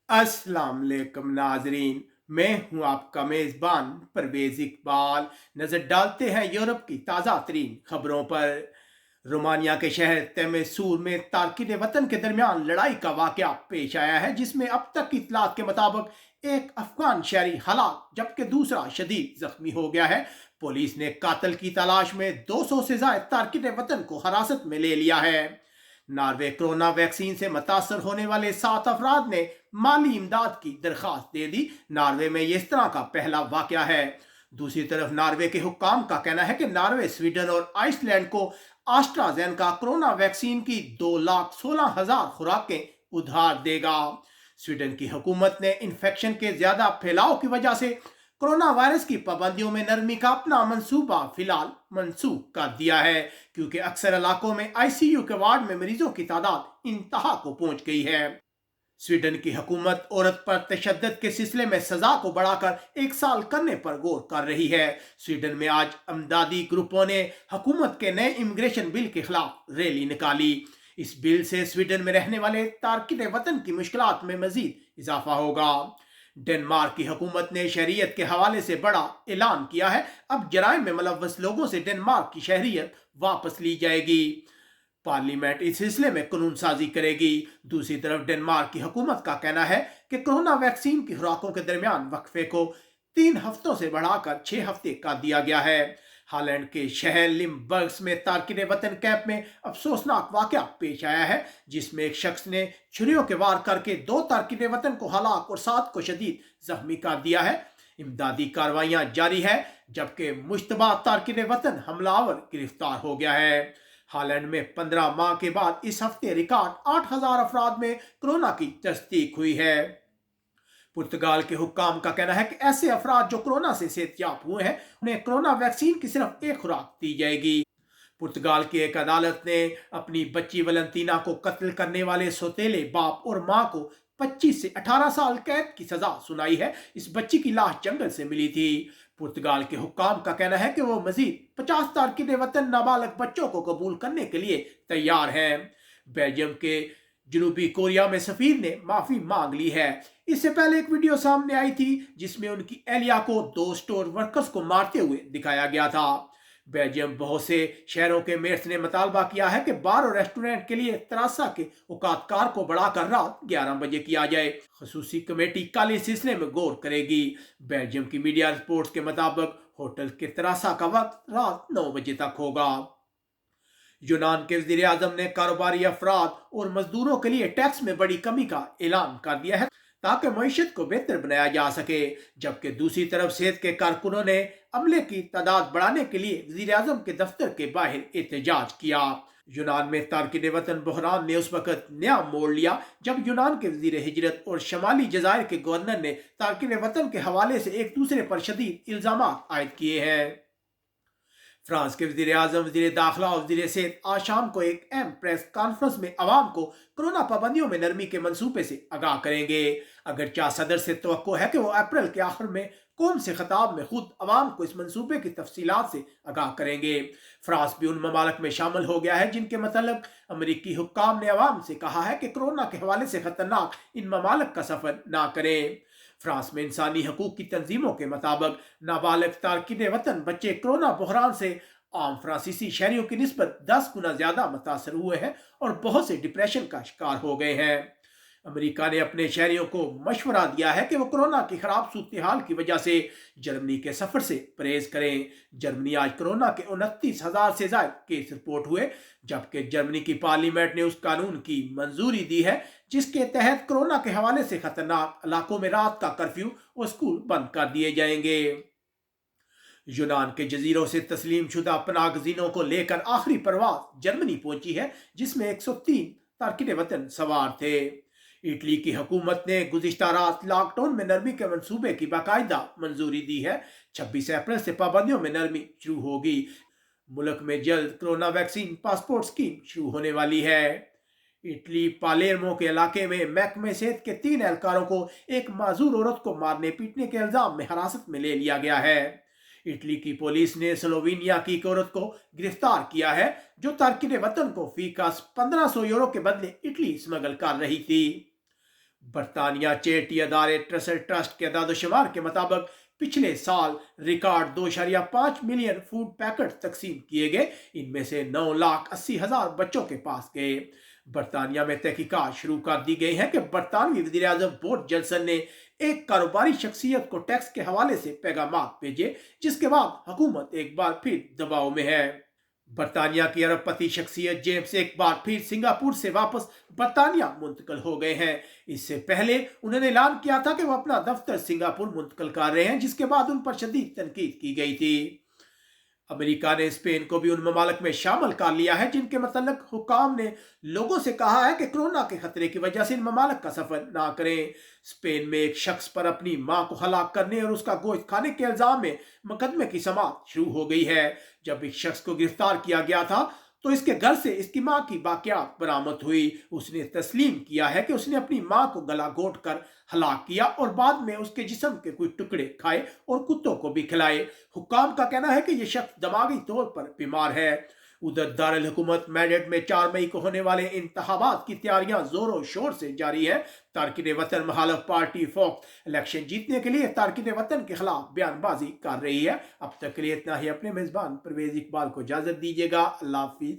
अस्सलाम वालेकुम नाजरीन। मैं हूं आपका मेज़बान परवेज़ इकबाल। नज़र डालते हैं यूरोप की ताज़ा तरीन खबरों पर। रोमानिया के शहर तेमेसूर में तारकिन वतन के दरमियान लड़ाई का वाकया पेश आया है, जिसमें अब तक की इतलात के मुताबिक एक अफगान शहरी हलाक जबकि दूसरा शदीद जख्मी हो गया है। पुलिस ने कातिल की तलाश में 200 से ज्यादा तारकिन वतन को हिरासत में ले लिया है। नॉर्वे कोरोना वैक्सीन से मुतासर होने वाले 7 अफराद ने माली इमदाद की दरख्वास्त दे दी। नॉर्वे में ये इस तरह का पहला वाकया है। दूसरी तरफ नॉर्वे के हुक्काम का कहना है कि नॉर्वे स्वीडन और आइसलैंड को आस्ट्राजेनेका कोरोना वैक्सीन की 2,16,000 खुराकें उधार देगा। स्वीडन की हुकूमत ने इन्फेक्शन के ज्यादा फैलाव की वजह से कोरोना वायरस की पाबंदियों में नरमी का अपना मंसूबा फिलहाल मनसूख कर दिया है, क्योंकि अक्सर इलाकों में आईसीयू के वार्ड में मरीजों की तादाद इंतहा को पहुंच गई है। स्वीडन की हुकूमत औरत पर तशद्दुद के सिलसिले में सजा को बढ़ाकर 1 साल करने पर गौर कर रही है। स्वीडन में आज अमदादी ग्रुपों ने हुकूमत के नए इमिग्रेशन बिल के खिलाफ रैली निकाली। इस बिल से स्वीडन में रहने वाले तारकिन वतन की मुश्किलात में मजीद इजाफा होगा। डेनमार्क की हुकूमत ने शहरियत के हवाले से बड़ा ऐलान किया है। अब जराइम में मुलव्वस लोगों से डेनमार्क की शहरियत वापस ली जाएगी। पार्लियामेंट इस सिलसिले में कानून साजी करेगी। दूसरी तरफ डेनमार्क की हुकूमत का कहना है कि कोरोना वैक्सीन की खुराकों के दरमियान वक्फे को 3 हफ्तों से बढ़ाकर 6 हफ्ते कर दिया गया है। हॉलैंड के शहर लिम्बर्ग्स में तारकिन वतन कैंप में अफसोसनाक वाकया पेश आया है, जिसमें एक शख्स ने छुरियों के वार करके 2 तारकिन वतन को हलाक और 7 को शदीद जख्मी कर दिया है। इमदादी कार्रवाइयां जारी है, जबकि मुश्तबा तारकिन वतन हमलावर गिरफ्तार हो गया है। हॉलैंड में 15 माह के बाद इस हफ्ते रिकॉर्ड 8,000 अफराद में कोरोना की तस्दीक हुई है। पुर्तगाल के हुक्काम का कहना है कि ऐसे अफराद जो कोरोना से सेहतयाब हुए हैं, उन्हें कोरोना वैक्सीन की सिर्फ एक खुराक दी जाएगी। पुर्तगाल की एक अदालत ने अपनी बच्ची वलंतीना को कत्ल करने वाले सौतेले बाप और मां को 25 से 18 साल कैद की सजा सुनाई है। इस बच्ची की लाश जंगल से मिली थी। पुर्तगाल के हुक्काम का कहना है कि वो मजीद 50 तारकिन वतन नाबालग बच्चों को कबूल करने के लिए तैयार हैं। बेल्जियम के जनूबी कोरिया में सफीर ने माफी मांग ली है। इससे पहले एक वीडियो सामने आई थी जिसमें उनकी एहलिया को 2 स्टोर वर्कर्स को मारते हुए दिखाया गया था। बेल्जियम बहुत से शहरों के मेयर्स ने मुतालबा किया है कि बार और रेस्टोरेंट के लिए तरासा के औकातकार को बढ़ाकर रात 11 बजे किया जाए। खसूसी कमेटी कल इस सिलसिले में गौर करेगी। बेल्जियम की मीडिया रिपोर्ट्स के मुताबिक होटल के तरासा का वक्त रात 9 बजे तक होगा। यूनान के वजीर आजम ने कारोबारी अफराद और मजदूरों के लिए टैक्स में बड़ी कमी का ऐलान कर दिया है, ताकि मईशत को बेहतर बनाया जा सके। जबकि दूसरी तरफ सेहत के कारकुनों ने अमले की तादाद बढ़ाने के लिए वजीर आजम के दफ्तर के बाहर एहतजाज किया। यूनान में तारकिन वतन बहरान ने उस वक्त नया मोड़ लिया जब यूनान के वजीर हिजरत और शमाली जजायर के गवर्नर ने तारकिन वतन के हवाले से एक दूसरे पर शदीद इल्जाम आयद किए हैं। फ्रांस के वजीर आजम, वजीर दाखिला और वजीर सेहत आज शाम को एक अहम प्रेस कॉन्फ्रेंस में अवाम को कोरोना पाबंदियों में नरमी के मंसूबे से आगाह करेंगे। अगरचे सदर से तवक्को है कि वो अप्रैल के आखिर में कौम से खिताब में खुद अवाम को इस मंसूबे की तफसीलात से आगाह करेंगे। फ्रांस भी उन ममालक में शामिल हो गया है जिनके मतलब अमरीकी हुक्काम ने अवाम से कहा है कि कोरोना के हवाले से खतरनाक इन ममालक का सफर ना करें। फ्रांस में इंसानी हकूक की तंजीमों के मुताबिक नाबालिग तारकिन वतन बच्चे कोरोना बहरान से आम फ्रांसीसी शहरियों की निस्बत 10 गुना ज्यादा मुतासर हुए हैं और बहुत से डिप्रेशन का शिकार हो गए हैं। अमेरिका ने अपने शहरियों को मशवरा दिया है कि वो कोरोना की खराब सूरत हाल की वजह से जर्मनी के सफर से परहेज करें। जर्मनी आज कोरोना के 29,000 से ज्यादा केस रिपोर्ट हुए, जबकि जर्मनी की पार्लियामेंट ने उस कानून की मंजूरी दी है जिसके तहत कोरोना के हवाले से खतरनाक इलाकों में रात का कर्फ्यू और स्कूल बंद कर दिए जाएंगे। यूनान के जजीरों से तस्लीम शुदा पनागजीनों को लेकर आखिरी परवाज जर्मनी पहुंची है, जिसमें 103 तारकिन वतन सवार थे। इटली की हुकूमत ने गुज़िश्ता रात लॉकडाउन में नरमी के मंसूबे की बाकायदा मंजूरी दी है। 26 अप्रैल से पाबंदियों में नरमी शुरू होगी। मुल्क में जल्द कोरोना वैक्सीन पासपोर्ट स्कीम शुरू होने वाली है। इटली पालेर्मो के इलाके में महकमे सेहत के 3 एहलकारों को एक माजूर औरत को मारने पीटने के इल्जाम में हिरासत में ले लिया गया है। इटली की पुलिस ने स्लोवेनिया की एक औरत को गिरफ्तार किया है जो तारकिन वतन को फीकस 1500 यूरो के बदले इटली स्मगल कर रही थी। برطانیہ چیریٹی ادارے ٹرسٹ کے اعداد و شمار کے مطابق پچھلے سال ریکارڈ 2.5 ملین فوڈ پیکٹ تقسیم کیے گئے، ان میں سے 9,80,000 بچوں کے پاس گئے۔ برطانیہ میں تحقیقات شروع کر دی گئی ہیں کہ برطانوی وزیر اعظم بورس جانسن نے ایک کاروباری شخصیت کو ٹیکس کے حوالے سے پیغامات بھیجے، جس کے بعد حکومت ایک بار پھر دباؤ میں ہے۔ برطانیہ کی ارب پتی شخصیت جیمز ایک بار پھر سنگاپور سے واپس برطانیہ منتقل ہو گئے ہیں۔ اس سے پہلے انہوں نے اعلان کیا تھا کہ وہ اپنا دفتر سنگاپور منتقل کر رہے ہیں، جس کے بعد ان پر شدید تنقید کی گئی تھی۔ امریکہ نے اسپین کو بھی ان ممالک میں شامل کر لیا ہے جن کے متعلق حکام نے لوگوں سے کہا ہے کہ کورونا کے خطرے کی وجہ سے ان ممالک کا سفر نہ کریں۔ اسپین میں ایک شخص پر اپنی ماں کو ہلاک کرنے اور اس کا گوشت کھانے کے الزام میں مقدمے کی سماعت شروع ہو گئی ہے۔ جب ایک شخص کو گرفتار کیا گیا تھا تو اس کے گھر سے اس کی ماں کی باقیات برآمد ہوئی۔ اس نے تسلیم کیا ہے کہ اس نے اپنی ماں کو گلا گھونٹ کر ہلاک کیا اور بعد میں اس کے جسم کے کچھ ٹکڑے کھائے اور کتوں کو بھی کھلائے۔ حکام کا کہنا ہے کہ یہ شخص دماغی طور پر بیمار ہے۔ ادھر دارالحکومت میڈرڈ میں 4 مئی کو ہونے والے انتخابات کی تیاریاں زور و شور سے جاری ہے۔ تارکین وطن مخالف پارٹی فوکس الیکشن جیتنے کے لیے تارکین وطن کے خلاف بیان بازی کر رہی ہے۔ اب تک کے لیے اتنا ہی۔ اپنے میزبان پرویز اقبال کو اجازت دیجیے گا۔ اللہ حافظ۔